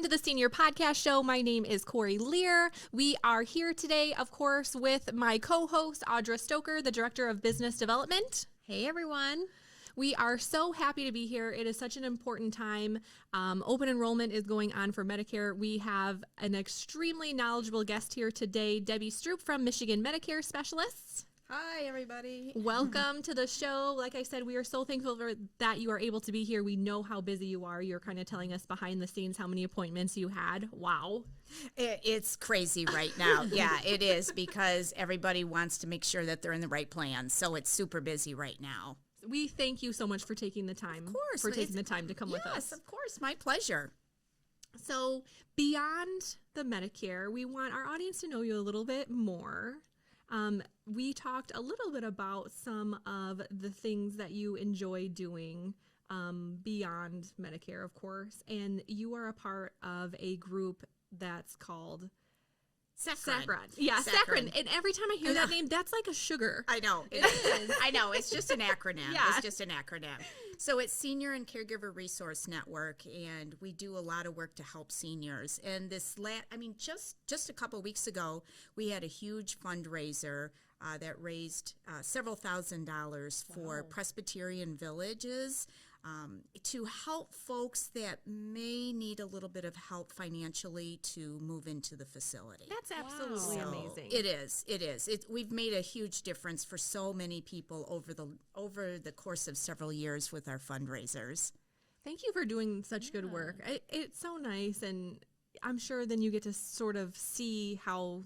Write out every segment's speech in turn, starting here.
Welcome to the Senior Podcast Show. My name is Corey Lear. We are here today, of course, with my co-host, Audra Stoker, the Director of Business Development. Hey, everyone. We are so happy to be here. It is such an important time. Open enrollment is going on for Medicare. We have an extremely knowledgeable guest here today, Debbie Stroup from Michigan Medicare Specialists. Hi, everybody. Welcome to the show. Like I said, we are so thankful that you are able to be here. We know how busy you are. You're kind of telling us behind the scenes how many appointments you had. Wow. It's crazy right now. Yeah, it is, because everybody wants to make sure that they're in the right plan. So it's super busy right now. We thank you so much for taking the time. Of course. For taking the time to come with us. Yes, of course. My pleasure. So beyond the Medicare, we want our audience to know you a little bit more. We talked a little bit about some of the things that you enjoy doing beyond Medicare, of course, and you are a part of a group that's called Saccharin. Yeah, Saccharin. And every time I hear that name, that's like a sugar. I know. It is. I know. It's just an acronym. Yeah. It's just an acronym. So it's Senior and Caregiver Resource Network, and we do a lot of work to help seniors. And this, just a couple weeks ago, we had a huge fundraiser that raised several $1,000s for Presbyterian villages to help folks that may need a little bit of help financially to move into the facility. That's absolutely amazing. It is. We've made a huge difference for so many people over the course of several years with our fundraisers. Thank you for doing such good work. It's so nice, and I'm sure then you get to sort of see how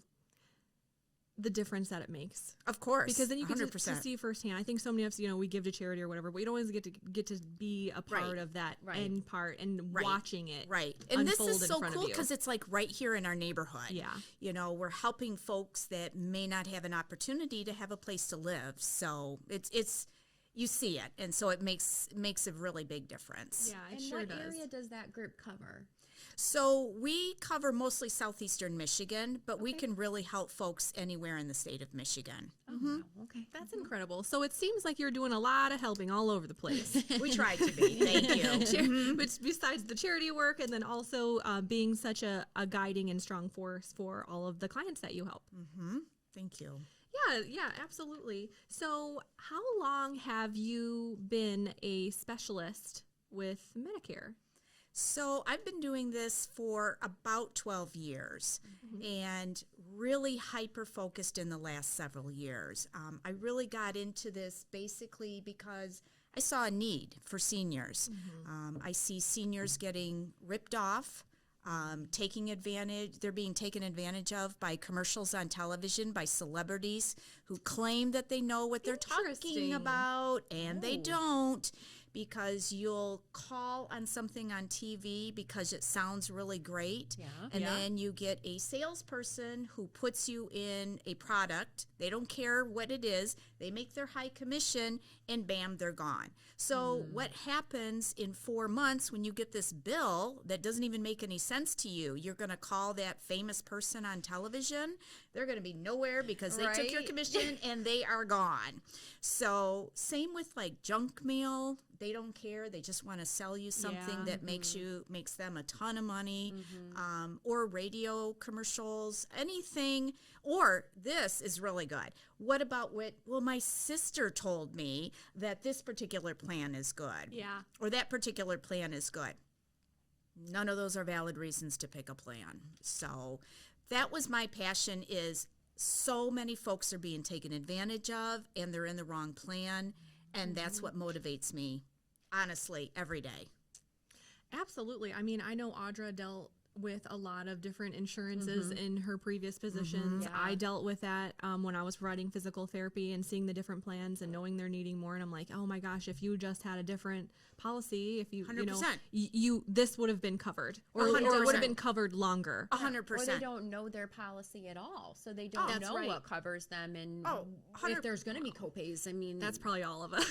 the difference that it makes. Of course. Because then you get 100%. to see firsthand. I think so many of us, we give to charity or whatever, but we don't always get to be a part of that end part and watching it And this unfold is so in front cool of you. because it's like right here in our neighborhood. Yeah. We're helping folks that may not have an opportunity to have a place to live. So it's you see it, and so it makes a really big difference. Yeah, it And sure what does. area does that group cover? So we cover mostly southeastern Michigan, but we can really help folks anywhere in the state of Michigan. Oh, okay. That's incredible. So it seems like you're doing a lot of helping all over the place. We try to be. Thank you. Which besides the charity work, and then also being such a guiding and strong force for all of the clients that you help. Thank you. Yeah, absolutely. So how long have you been a specialist with Medicare? So I've been doing this for about 12 years and really hyper-focused in the last several years. I really got into this basically because I saw a need for seniors. I see seniors getting ripped off, they're being taken advantage of by commercials on television, by celebrities who claim that they know what they're talking about, and they don't, because you'll call on something on TV because it sounds really great, and then you get a salesperson who puts you in a product. They don't care what it is. They make their high commission, and bam, they're gone. So what happens in 4 months when you get this bill that doesn't even make any sense to you? You're going to call that famous person on television. They're going to be nowhere because they took your commission and they are gone. So same with like junk mail. They don't care. They just want to sell you something that makes them a ton of money, or radio commercials, anything. Or this is really good. What about my sister told me that this particular plan is good. Yeah. Or that particular plan is good. None of those are valid reasons to pick a plan. So that was my passion, is so many folks are being taken advantage of and they're in the wrong plan. And that's what motivates me, honestly, every day. Absolutely. I mean, I know Audra dealt with a lot of different insurances in her previous positions. I dealt with that when I was providing physical therapy and seeing the different plans and knowing they're needing more. And I'm like, oh my gosh, if you just had a different policy, if you, 100%. This would have been covered, or it 100%. would have been covered longer. 100%. Or they don't know their policy at all, so they don't know what covers them, and if there's going to be copays. I mean, That's probably all of us.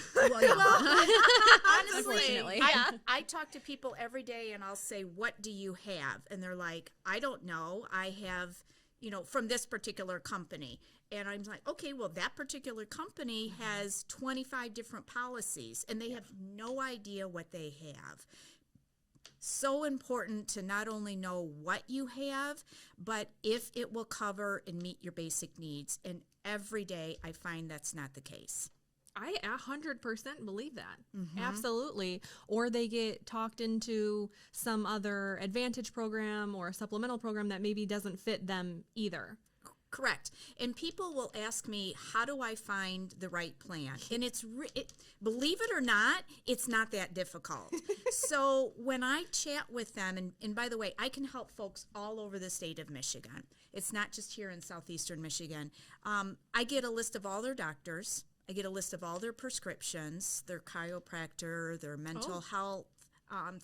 Honestly, I talk to people every day and I'll say, what do you have? And they're like, I don't know. I have, from this particular company. And I'm like, okay, well, that particular company has 25 different policies and they have no idea what they have. So important to not only know what you have, but if it will cover and meet your basic needs. And every day I find that's not the case. I 100% believe that. Absolutely. Or they get talked into some other Advantage program or a supplemental program that maybe doesn't fit them either. Correct. And people will ask me, how do I find the right plan? And believe it or not, it's not that difficult. So when I chat with them, and by the way, I can help folks all over the state of Michigan. It's not just here in southeastern Michigan. I get a list of all their doctors. I get a list of all their prescriptions, their chiropractor, their mental health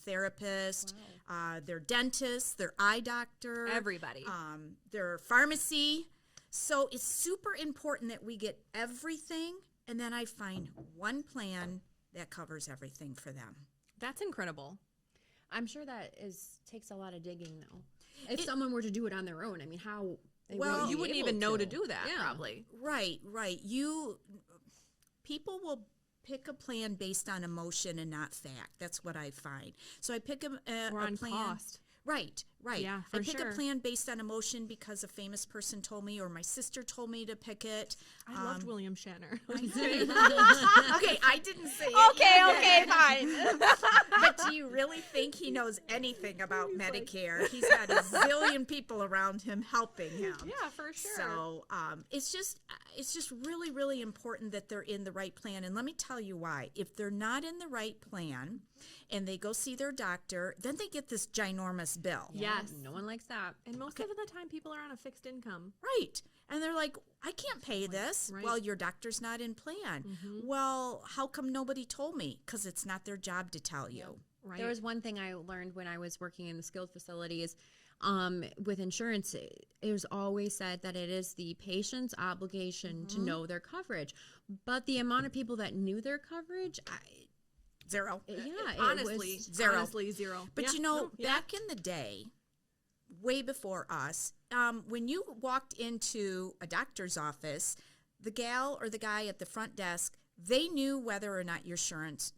therapist, their dentist, their eye doctor. Everybody. Their pharmacy. So it's super important that we get everything, and then I find one plan that covers everything for them. That's incredible. I'm sure that takes a lot of digging, though. If someone were to do it on their own, I mean, how? You wouldn't even know to do that, probably. Right. People will pick a plan based on emotion and not fact. That's what I find. So I pick a plan. Cost. Right. Yeah, I pick a plan based on emotion because a famous person told me, or my sister told me to pick it. I loved William Shatner. Okay, I didn't say it. Okay, fine. But do you really think he knows anything about Medicare? He's got a zillion people around him helping him. Yeah, for sure. So it's just really, really important that they're in the right plan. And let me tell you why. If they're not in the right plan and they go see their doctor, then they get this ginormous bill. Yes. No one likes that. And most of the time people are on a fixed income. Right. And they're like, I can't pay this. Right. Well, your doctor's not in plan. Well, how come nobody told me? Because it's not their job to tell you. Right. There was one thing I learned when I was working in the skilled facilities with insurance. It was always said that it is the patient's obligation to know their coverage. But the amount of people that knew their coverage, Zero. Yeah, honestly, it was zero. Honestly, zero. But back in the day, way before us, when you walked into a doctor's office, the gal or the guy at the front desk, they knew whether or not your insurance.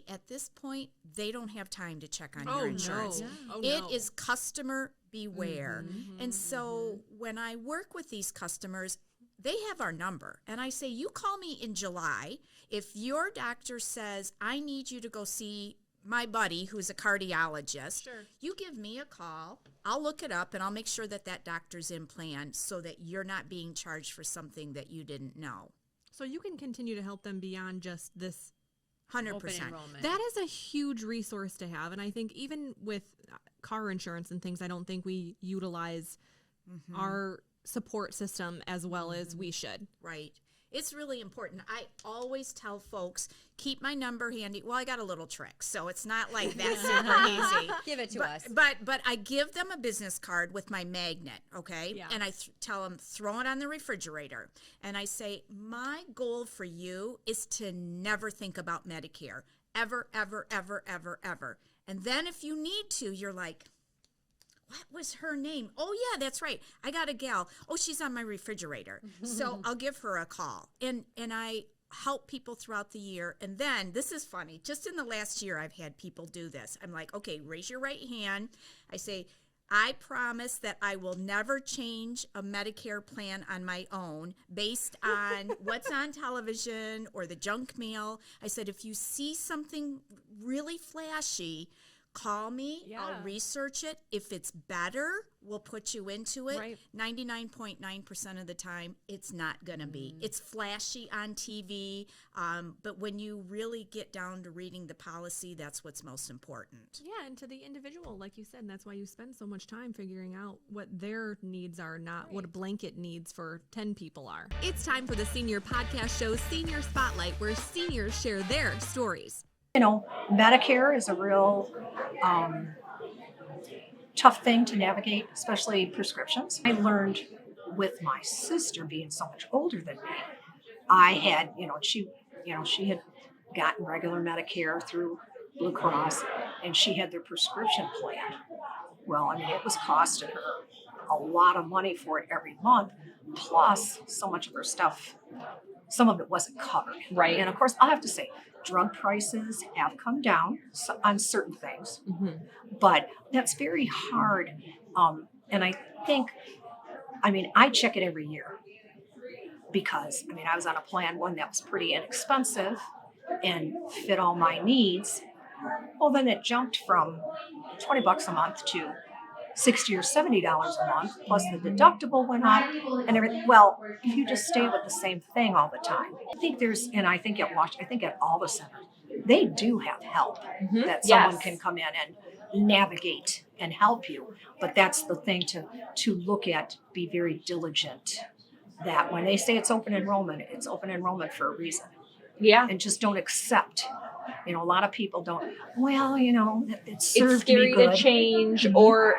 At this point, they don't have time to check on your insurance. No. Yeah. Oh, It no. is customer beware. And so when I work with these customers, they have our number. And I say, you call me in July. If your doctor says, I need you to go see my buddy who's a cardiologist, you give me a call. I'll look it up, and I'll make sure that that doctor's in plan so that you're not being charged for something that you didn't know. So you can continue to help them beyond just this 100%. open enrollment. That is a huge resource to have. And I think even with car insurance and things, I don't think we utilize our support system as well as we should. Right. It's really important. I always tell folks, keep my number handy. Well, I got a little trick, so it's not like that super easy. Give it to us. But I give them a business card with my magnet, okay? Yeah. And I tell them, throw it on the refrigerator. And I say, my goal for you is to never think about Medicare. Ever, ever, ever, ever, ever. And then if you need to, you're like, what was her name? Oh, yeah, that's right. I got a gal. Oh, she's on my refrigerator. So I'll give her a call. And I help people throughout the year. And then, this is funny, just in the last year I've had people do this. I'm like, okay, raise your right hand. I say, I promise that I will never change a Medicare plan on my own based on what's on television or the junk mail. I said, if you see something really flashy, call me. Yeah. I'll research it. If it's better, we'll put you into it. Right. 99.9% of the time, it's not going to be. It's flashy on TV, but when you really get down to reading the policy, that's what's most important. Yeah, and to the individual, like you said, and that's why you spend so much time figuring out what their needs are, not what a blanket needs for 10 people are. It's time for the Senior Podcast Show, Senior Spotlight, where seniors share their stories. You know, Medicare is a real tough thing to navigate, especially prescriptions. I learned with my sister being so much older than me, I had, she had gotten regular Medicare through Blue Cross, and she had their prescription plan. Well, I mean, it was costing her a lot of money for it every month, Plus, so much of our stuff, some of it wasn't covered. Right. And of course, I'll have to say, drug prices have come down on certain things, but that's very hard. And I think, I check it every year because, I was on a plan, one that was pretty inexpensive and fit all my needs. Well, then it jumped from $20 a month to $60 or $70 a month, plus the deductible went up and everything. Well, if you just stay with the same thing all the time, I think at all the centers, they do have help that someone Yes. can come in and navigate and help you. But that's the thing to look at, be very diligent, that when they say it's open enrollment for a reason. Yeah. And just don't accept. A lot of people don't. Well, it served It's scary me good. to change, or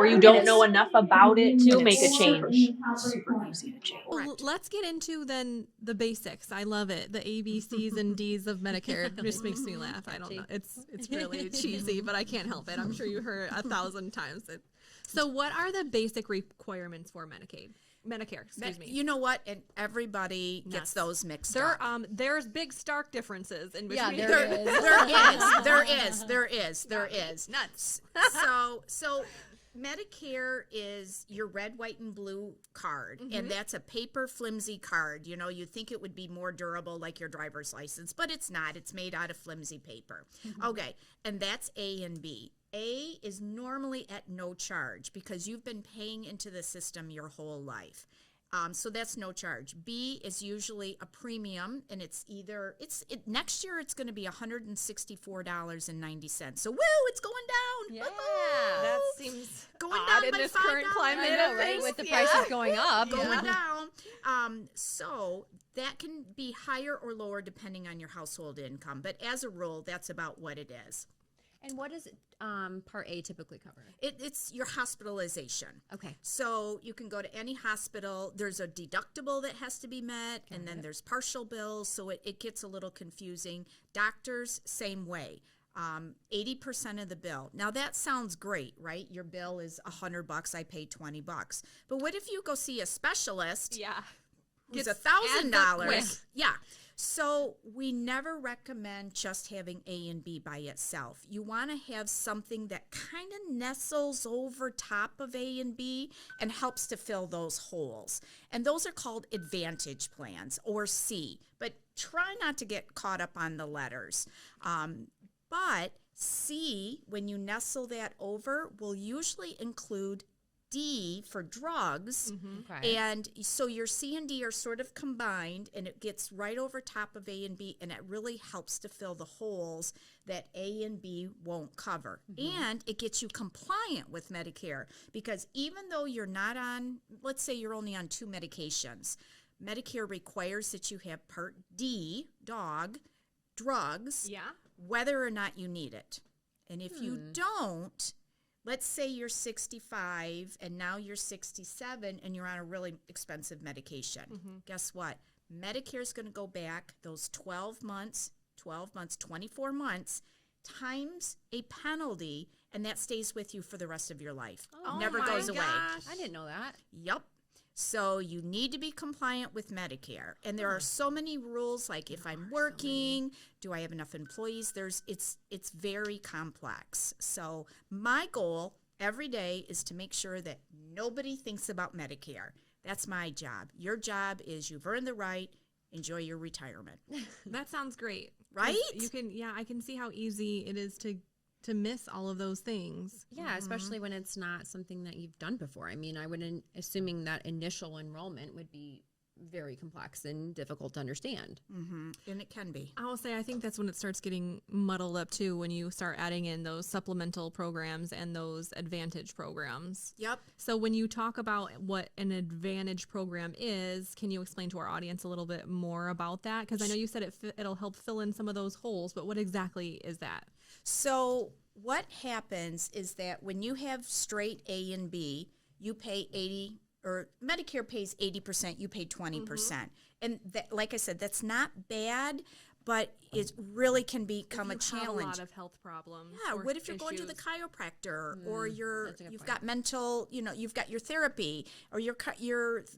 you don't know enough about it to And make a it's change. Super easy to change. Well, let's get into then the basics. I love it. The A, B, C's, and D's of Medicare. It just makes me laugh. I don't know. It's really cheesy, but I can't help it. I'm sure you heard 1,000 times. So what are the basic requirements for Medicare, excuse me. You know what? And everybody gets those mixed up. There's big stark differences in between. Yeah, There is. Nuts. So Medicare is your red, white, and blue card, and that's a paper flimsy card. You think it would be more durable like your driver's license, but it's not. It's made out of flimsy paper. Okay, and that's A and B. A is normally at no charge because you've been paying into the system your whole life. So that's no charge. B is usually a premium, and next year it's going to be $164.90. So it's going down. Yeah. That seems Going odd down in by this $5. current climate. I know, of right? things. With the prices going up. Going down. So that can be higher or lower depending on your household income. But as a rule, that's about what it is. And what does Part A typically cover? It's your hospitalization. Okay. So you can go to any hospital. There's a deductible that has to be met, and then there's partial bills, so it gets a little confusing. Doctors, same way. 80% of the bill. Now that sounds great, right? Your bill is $100. I pay $20. But what if you go see a specialist? Yeah. It's Adds up quick. $1,000. Yeah. So we never recommend just having A and B by itself. You want to have something that kind of nestles over top of A and B and helps to fill those holes. And those are called Advantage plans, or C. But try not to get caught up on the letters. But C, when you nestle that over, will usually include D for drugs. Okay. And so your C and D are sort of combined, and it gets right over top of A and B, and it really helps to fill the holes that A and B won't cover. And it gets you compliant with Medicare, because even though you're not on, let's say you're only on 2 medications, Medicare requires that you have Part D, drugs, whether or not you need it. And if you don't, let's say you're 65 and now you're 67 and you're on a really expensive medication. Guess what? Medicare is going to go back those 24 months times a penalty, and that stays with you for the rest of your life. Never goes away. I didn't know that. Yep. So you need to be compliant with Medicare. And there are so many rules, like if I'm working, do I have enough employees? It's very complex. So my goal every day is to make sure that nobody thinks about Medicare. That's my job. Your job is you've earned the right, enjoy your retirement. That sounds great. Right? I can see how easy it is to miss all of those things. Yeah, especially when it's not something that you've done before. I mean, I would assuming that initial enrollment would be very complex and difficult to understand. And it can be. I will say, I think that's when it starts getting muddled up too, when you start adding in those supplemental programs and those advantage programs. Yep. So when you talk about what an advantage program is, can you explain to our audience a little bit more about that? Because I know you said it'll help fill in some of those holes, but what exactly is that? So what happens is that when you have straight A and B, you pay 80, or Medicare pays 80%, you pay 20%. And that, like I said, that's not bad, but it really can become a If you have challenge. a lot of health problems. Yeah, or what if you're going to the issues. chiropractor or that's a good you've point. got mental, you've got your therapy or your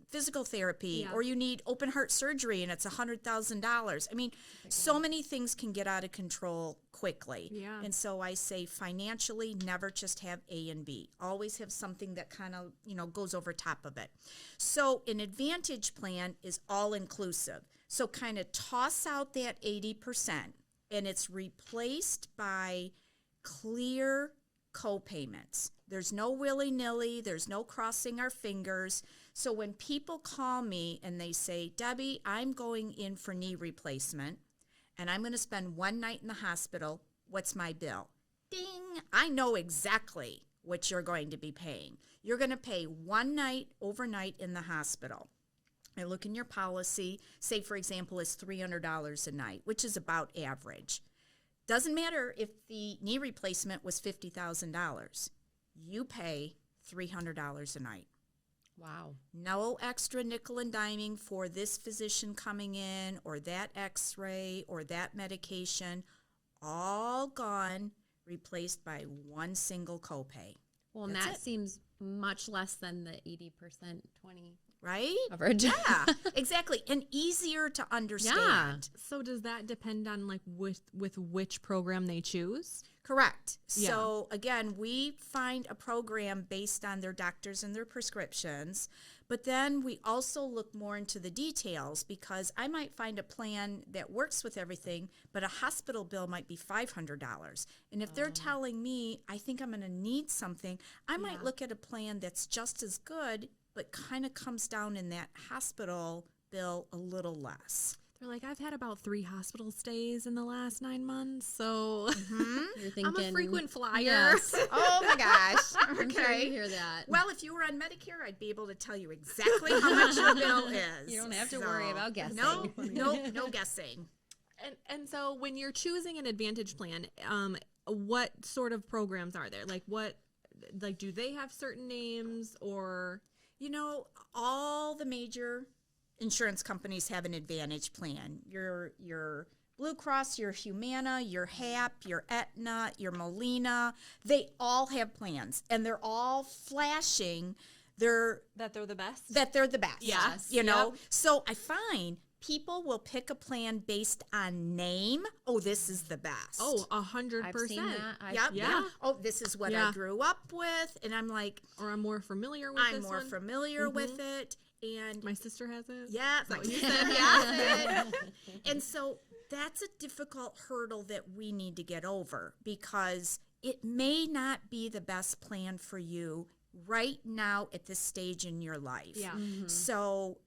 physical therapy Yeah. or you need open heart surgery and it's $100,000. I mean, so many things can get out of control quickly. Yeah. And so I say financially, never just have A and B. Always have something that kind of, goes over top of it. So an Advantage plan is all inclusive. So kind of toss out that 80% and it's replaced by clear co-payments. There's no willy-nilly, there's no crossing our fingers. So when people call me and they say, Debbie, I'm going in for knee replacement and I'm going to spend one night in the hospital, what's my bill? Ding, I know exactly what you're going to be paying. You're going to pay one night overnight in the hospital. I look in your policy, say for example, it's $300 a night, which is about average. Doesn't matter if the knee replacement was $50,000. You pay $300 a night. Wow. No extra nickel and diming for this physician coming in or that x-ray or that medication. All gone, replaced by one single copay. Well, and That's that it. seems much less than the 80%, 20 Right? coverage. Yeah, exactly. And easier to understand. So does that depend on like with which program they choose? Correct. Yeah. So again, we find a program based on their doctors and their prescriptions, but then we also look more into the details because I might find a plan that works with everything, but a hospital bill might be $500. And if they're telling me I think I'm going to need something, I might Yeah. look at a plan that's just as good, but kind of comes down in that hospital bill a little less. They're like, I've had about 3 hospital stays in the last 9 months, so You're thinking, I'm a frequent flyer. Yes. Oh my gosh. I'm sure you hear that. Well, if you were on Medicare, I'd be able to tell you exactly how much your bill is. You don't have to worry about guessing. No guessing. And so when you're choosing an Advantage plan, what sort of programs are there? Like do they have certain names or? All the major insurance companies have an Advantage plan. Your Blue Cross, your Humana, your HAP, your Aetna, your Molina, they all have plans, and they're all flashing That they're the best? that they're the best. Yes. Yep. So I find people will pick a plan based on name. Oh, this is the best. Oh, 100%. I've seen that. Yep. Yeah. Oh, this is what Yeah. I grew up with. And I'm like, Or I'm more familiar with I'm this more one. familiar with it. And My sister has it. yeah, that like what you you said, said? yeah. And so that's a difficult hurdle that we need to get over because it may not be the best plan for you right now at this stage in your life. Yeah. So,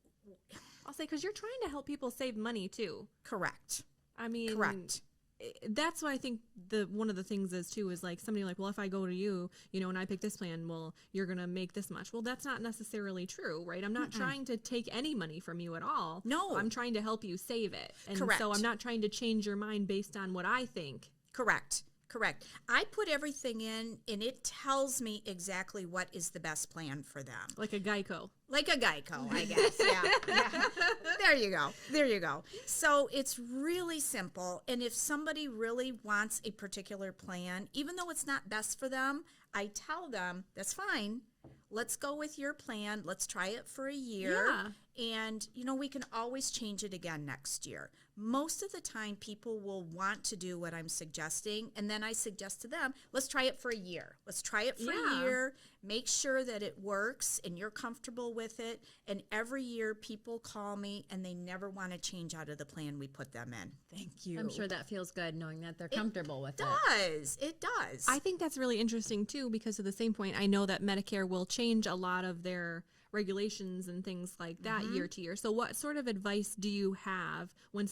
I'll say, because you're trying to help people save money too. correct. I mean, Correct. That's what I think one of the things is too, is like somebody like, well, if I go to you, and I pick this plan, well, you're going to make this much. Well, that's not necessarily true, right? I'm not trying to take any money from you at all. No. I'm trying to help you save it. And Correct. so I'm not trying to change your mind based on what I think. Correct. I put everything in and it tells me exactly what is the best plan for them. Like a Geico. Like a Geico, I guess. Yeah. There you go. So it's really simple. And if somebody really wants a particular plan, even though it's not best for them, I tell them, that's fine. Let's go with your plan. Let's try it for a year. And, we can always change it again next year. Most of the time, people will want to do what I'm suggesting. And then I suggest to them, let's try it for a year. Let's try it for a year. Make sure that it works and you're comfortable with it. And every year, people call me and they never want to change out of the plan we put them in. Thank you. I'm sure that feels good knowing that they're comfortable with it. It does. I think that's really interesting too, because at the same point, I know that Medicare will change a lot of their regulations and things like that year to year. So what sort of advice do you have when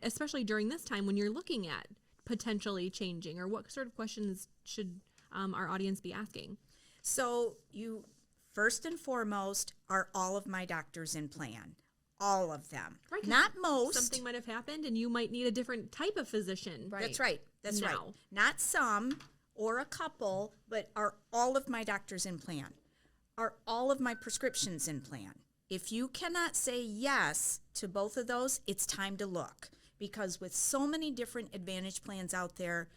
especially during this time when you're looking at potentially changing, or what sort of questions should our audience be asking? So you, first and foremost, are all of my doctors in plan? All of them. Right, 'cause Not most. Something might have happened and you might need a different type of physician. Right. That's right. That's right. Now. Not some or a couple, but are all of my doctors in plan? Are all of my prescriptions in plan? If you cannot say yes to both of those, it's time to look. because with so many different Advantage plans out there,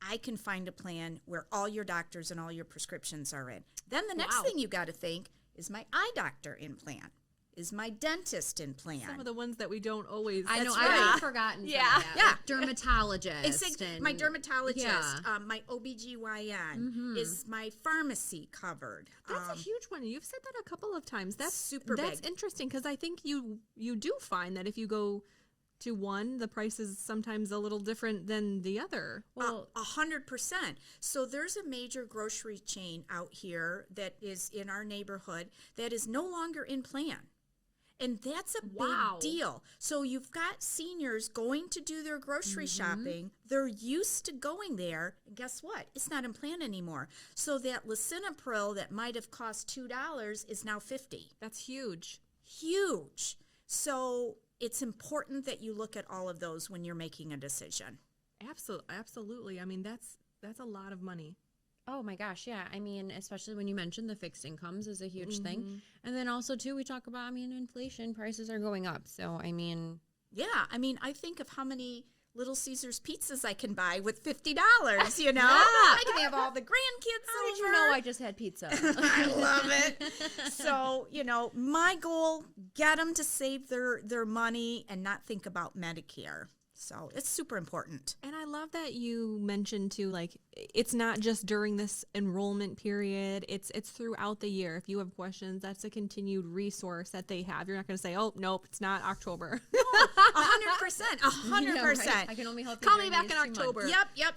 I can find a plan where all your doctors and all your prescriptions are in. Then the next thing you got to think, is my eye doctor in plan? Is my dentist in plan? Some of the ones that we don't always. I know. right. I've forgotten. Yeah. Some of that. Yeah. Like dermatologist. And, my dermatologist, yeah. my OBGYN, is my pharmacy covered? That's a huge one. You've said that a couple of times. That's super That's big. interesting because I think you do find that if you go to one, the price is sometimes a little different than the other. Well, 100%. So there's a major grocery chain out here that is in our neighborhood that is no longer in plan. And that's a big deal. So you've got seniors going to do their grocery shopping. They're used to going there. And guess what? It's not in plan anymore. So that lisinopril that might have cost $2 is now $50. That's huge. Huge. So it's important that you look at all of those when you're making a decision. Absolutely. I mean, that's a lot of money. Oh my gosh, yeah. I mean, especially when you mentioned the fixed incomes is a huge thing. And then also too, we talk about, I mean, inflation, prices are going up. So, I mean. Yeah, I mean, I think of how many Little Caesars pizzas I can buy with $50, you know? Yeah. I can have all the grandkids How over. did you know I just had pizza? I love it. So, you know, my goal, get them to save their money and not think about Medicare. So it's super important. And I love that you mentioned too, like, it's not just during this enrollment period, it's throughout the year. If you have questions, that's a continued resource that they have. You're not going to say, oh, nope, it's not October. 100%. 100%. Yeah, right. I can only help you Call me during back these in 2 months. October.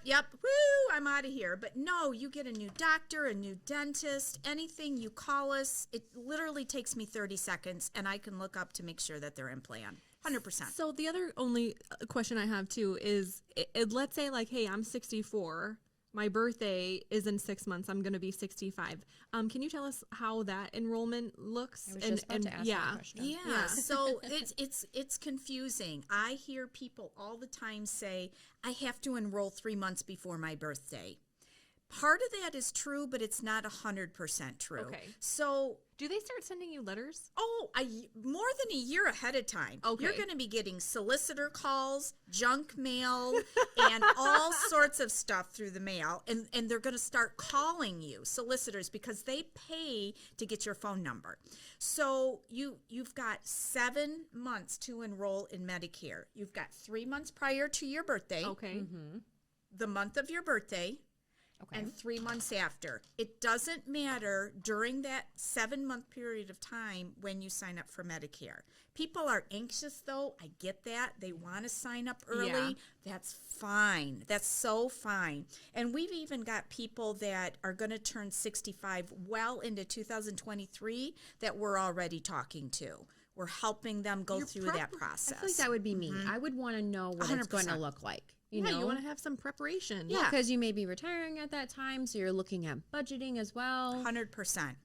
Yep. Woo, I'm out of here. But no, you get a new doctor, a new dentist, anything, you call us. It literally takes me 30 seconds, and I can look up to make sure that they're in plan. 100%. So the other only question I have too is, let's say like, hey, I'm 64. My birthday is in 6 months. I'm going to be 65. Can you tell us how that enrollment looks? I was just about to ask that question. Yeah. So it's confusing. I hear people all the time say, I have to enroll 3 months before my birthday. Part of that is true, but it's not 100% true. Okay. So do they start sending you letters? more than a year ahead of time. Okay. You're going to be getting solicitor calls, junk mail, and all sorts of stuff through the mail. And they're going to start calling you, solicitors, because they pay to get your phone number. So you've got 7 months to enroll in Medicare. You've got 3 months prior to your birthday, Okay. the month of your birthday, and 3 months after. It doesn't matter during that 7-month period of time when you sign up for Medicare. People are anxious, though. I get that. They want to sign up early. Yeah. That's fine. That's so fine. And we've even got people that are going to turn 65 well into 2023 that we're already talking to. We're helping them go through that process. I feel like that would be me. I would want to know what it's going to 100%. look like. You know? want to have some preparation. Yeah. Because you may be retiring at that time, so you're looking at budgeting as well. 100%.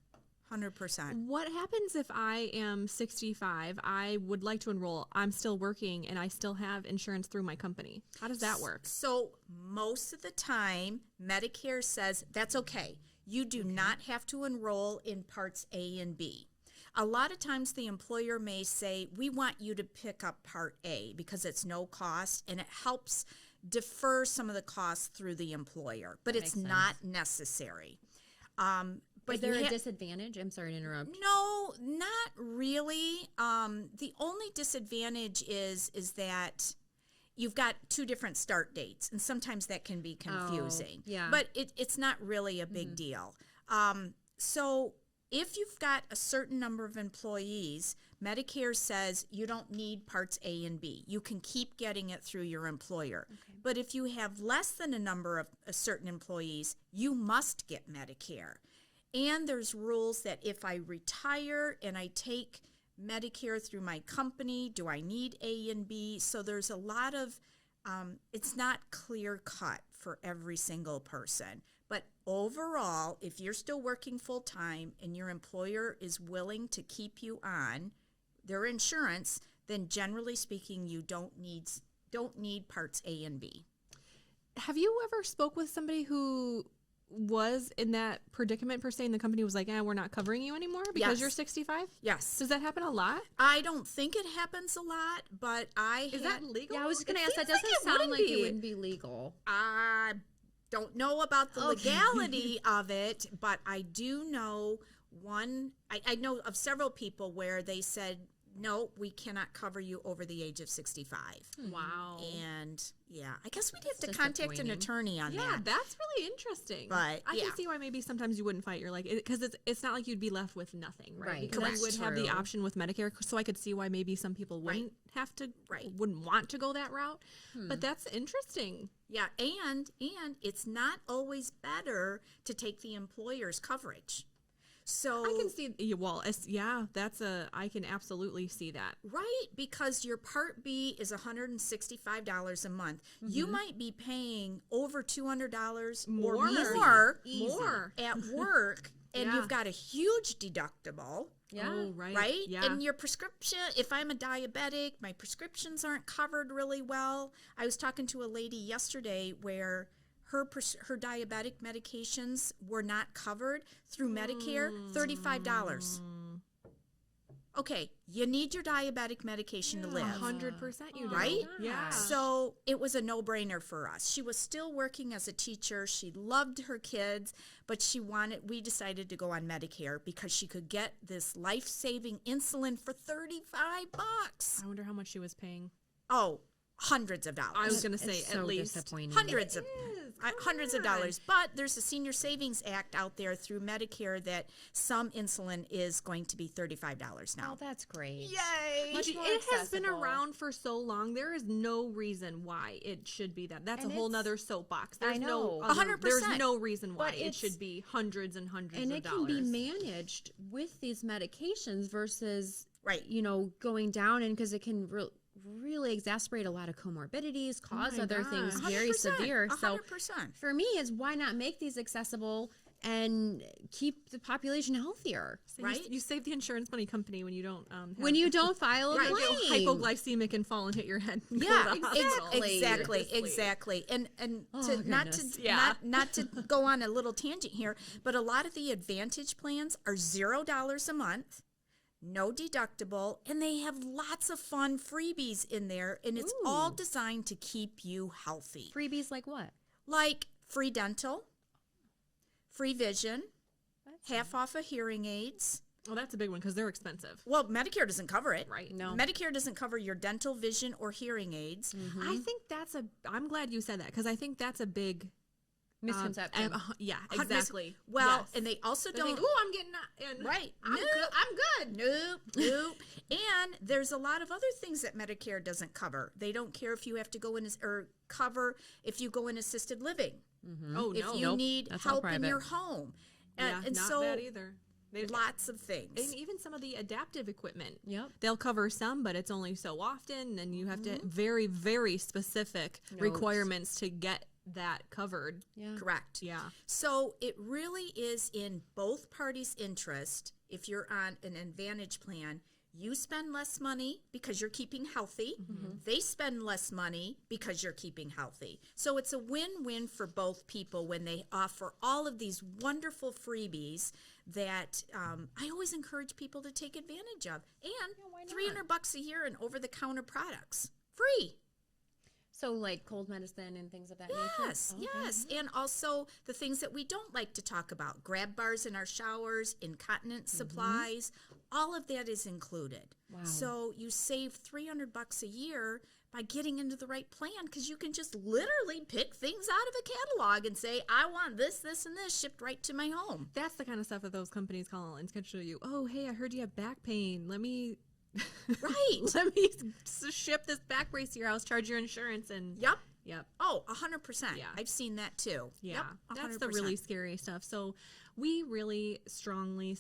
100%. What happens if I am 65? I would like to enroll. I'm still working and I still have insurance through my company. How does that work? So most of the time, Medicare says that's okay. You do not have to enroll in parts A and B. A lot of times the employer may say, we want you to pick up part A because it's no cost and it helps defer some of the costs through the employer, but it's not necessary. But Is there a disadvantage? I'm sorry to interrupt. No, not really. The only disadvantage is that you've got 2 different start dates, and sometimes that can be confusing. yeah. But it's not really a big deal. So if you've got a certain number of employees, Medicare says you don't need parts A and B. You can keep getting it through your employer. Okay. But if you have less than a number of certain employees, you must get Medicare. And there's rules that if I retire and I take Medicare through my company, do I need A and B? So there's a lot of, it's not clear cut for every single person. But overall, if you're still working full time and your employer is willing to keep you on their insurance, then generally speaking, you don't need parts A and B. Have you ever spoke with somebody who was in that predicament per se, and the company was like, we're not covering you anymore because Yes. you're 65? Yes. Does that happen a lot? I don't think it happens a lot, but Is that legal? Yeah, I was just going to ask, that It seems doesn't like it sound like it wouldn't wouldn't be legal. I don't know about the legality of it, but I do know I know of several people where they said, no, we cannot cover you over the age of 65. Wow. And yeah, I guess we'd have That's to contact an disappointing. attorney on Yeah, that. that's really interesting. But, I yeah. can see why maybe sometimes you wouldn't fight. You're like, because it's not like you'd be left with nothing, right? Right. Because Correct. you would have the True. option with Medicare. So I could see why maybe some people wouldn't have to, Right. wouldn't want to go that route. But that's interesting. Yeah, and it's not always better to take the employer's coverage. So I can see. Well, I can absolutely see that. right, because your Part B is $165 a month. You might be paying over $200 More. or Easy. more at work, and Yeah. you've got a huge deductible. Yeah. Oh, right. Right? Yeah. And your prescription, if I'm a diabetic, my prescriptions aren't covered really well. I was talking to a lady yesterday where her diabetic medications were not covered through Medicare, $35. Okay, you need your diabetic medication to live. 100% you do. Right? Yeah. So it was a no-brainer for us. She was still working as a teacher. She loved her kids, but we decided to go on Medicare because she could get this life-saving insulin for $35. I wonder how much she was paying. Oh, hundreds of dollars. I was going to say It's at so least. disappointing. hundreds of Come hundreds of on. dollars. But there's a Senior Savings Act out there through Medicare that some insulin is going to be $35 now. Oh, that's great. Yay! Much more It has been accessible. around for so long. There is no reason why it should be that. That's And a whole it's- nother soapbox. I There's no know. other- 100%. There's no reason why But it it's- should be hundreds and hundreds And of it dollars. can be managed with these medications versus, Right. going down, and because it can really exacerbate a lot of comorbidities, cause my other things gosh. very 100%, severe. So 100%. for me, is why not make these accessible and keep the population healthier? So right? You save the insurance money company when you don't When you don't file a Right. get claim. hypoglycemic and fall and hit your head. And go Yeah, to the hospital. exactly. And Oh, not goodness. not to go on a little tangent here, but a lot of the Advantage plans are $0 a month, no deductible, and they have lots of fun freebies in there, and it's all designed to keep you healthy. Freebies like what? Like free dental, free vision, half off of hearing aids. Well, that's a big one because they're expensive. Well, Medicare doesn't cover it. Right. No. Medicare doesn't cover your dental, vision, or hearing aids. I think I'm glad you said that because I think that's a big Misconception. yeah, exactly. Well, Yes. and they also They don't. think, "Ooh, I'm getting and Right. I'm Nope. good. I'm good." Nope. And there's a lot of other things that Medicare doesn't cover. They don't care if you have to go in or cover if you go in assisted living. Oh If no. you need That's all help in private. your home. yeah, And not so that either. lots of things. And even some of the adaptive equipment. Yep. They'll cover some, but it's only so often, and you have to very, very specific requirements to get that covered. Yeah. Correct. Yeah. So it really is in both parties' interest. If you're on an Advantage plan, you spend less money because you're keeping healthy. They spend less money because you're keeping healthy. So it's a win-win for both people when they offer all of these wonderful freebies that I always encourage people to take advantage of. And $300 a year in over-the-counter products, free. So like cold medicine and things of that nature? Yes, Okay. yes. And also the things that we don't like to talk about, grab bars in our showers, incontinence supplies, all of that is included. Wow. So you save $300 a year by getting into the right plan because you can just literally pick things out of a catalog and say, I want this, this, and this shipped right to my home. That's the kind of stuff that those companies call and schedule you. Oh, hey, I heard you have back pain. Let me Right. let me ship this back brace to your house, charge your insurance, and Yep. yep. Oh, 100%. Yeah. I've seen that too. Yeah, Yep, that's the 100%. really scary stuff. So we really strongly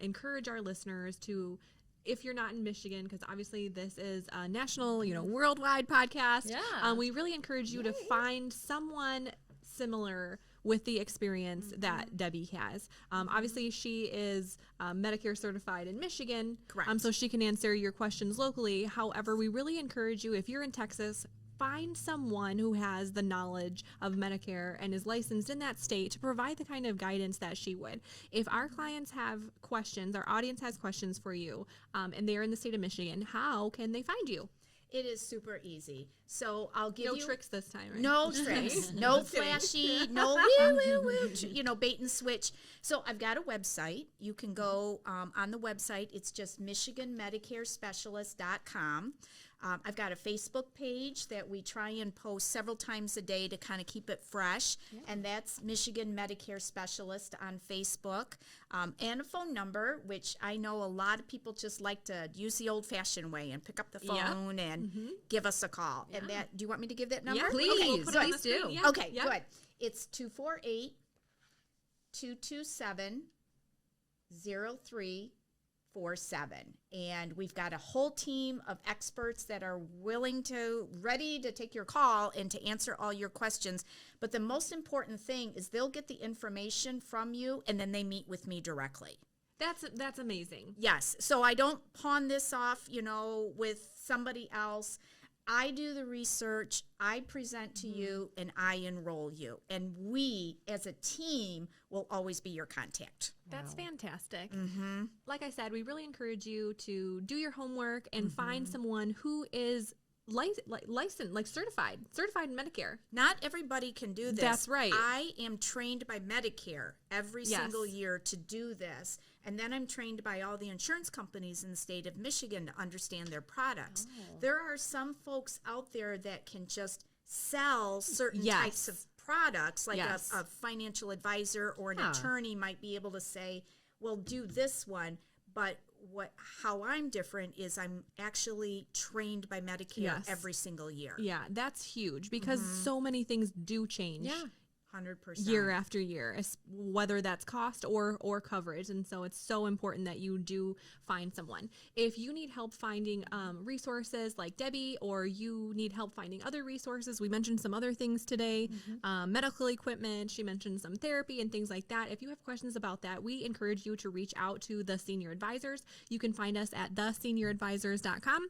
encourage our listeners to, if you're not in Michigan, because obviously this is a national, worldwide podcast. Yeah. We really encourage you to find someone similar with the experience that Debbie has. Obviously, she is Medicare certified in Michigan. Correct. So she can answer your questions locally. However, we really encourage you, if you're in Texas, find someone who has the knowledge of Medicare and is licensed in that state to provide the kind of guidance that she would. If our clients have questions, our audience has questions for you, and they're in the state of Michigan, how can they find you? It is super easy. So I'll give No you tricks this time, right? no tricks, no flashy, no woo, bait and switch. So I've got a website. You can go on the website. It's just MichiganMedicareSpecialist.com. I've got a Facebook page that we try and post several times a day to kind of keep it fresh, and that's Michigan Medicare Specialist on Facebook, and a phone number, which I know a lot of people just like to use the old-fashioned way and pick up the phone and give us a call. Yeah. And that, do you want me to give that number? Yeah, please. Okay, we'll put it on the Please do. screen. Yeah. Okay, Yeah. good. It's 248-227-0347, and we've got a whole team of experts that are ready to take your call and to answer all your questions. But the most important thing is they'll get the information from you, and then they meet with me directly. That's amazing. Yes. So I don't pawn this off, with somebody else. I do the research, I present to you, and I enroll you. And we, as a team, will always be your contact. That's fantastic. Like I said, we really encourage you to do your homework and find someone who is licensed, like certified in Medicare. Not everybody can do this. That's right. I am trained by Medicare every Yes. single year to do this. And then I'm trained by all the insurance companies in the state of Michigan to understand their products. There are some folks out there that can just sell certain Yes. types of products, like Yes. a financial advisor or an attorney might be able to say, well, do this one. But how I'm different is I'm actually trained by Medicare Yes. every single year. Yeah, that's huge because so many things do change. Yeah. 100%. Year after year, whether that's cost or coverage. And so it's so important that you do find someone. If you need help finding resources like Debbie, or you need help finding other resources, we mentioned some other things today, medical equipment, she mentioned some therapy and things like that. If you have questions about that, we encourage you to reach out to the Senior Advisors. You can find us at thesenioradvisors.com.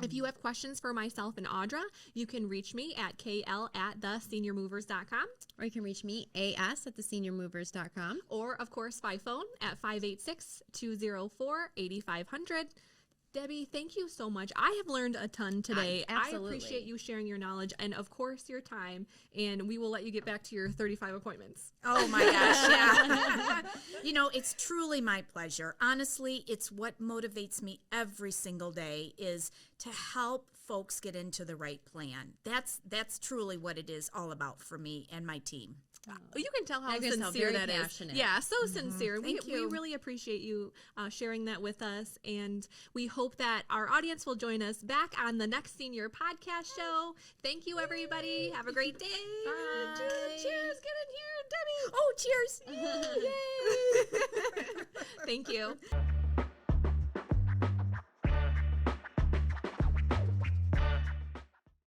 If you have questions for myself and Audra, you can reach me at kl@theseniormovers.com. Or you can reach me, as@theseniormovers.com. Or, of course, by phone at 586-204-8500. Debbie, thank you so much. I have learned a ton today. Absolutely. I appreciate you sharing your knowledge and, of course, your time. And we will let you get back to your 35 appointments. Oh, my gosh, yeah. It's truly my pleasure. Honestly, it's what motivates me every single day is to help folks get into the right plan. That's truly what it is all about for me and my team. You can tell how I can tell, sincere very that is. passionate. Yeah, so sincere. Thank We you. really appreciate you sharing that with us. And we hope that our audience will join us back on the next Senior Podcast show. Thank you, everybody. Have a great day. Bye. Cheers. Get in here, Debbie. Oh, cheers. Yay. Thank you.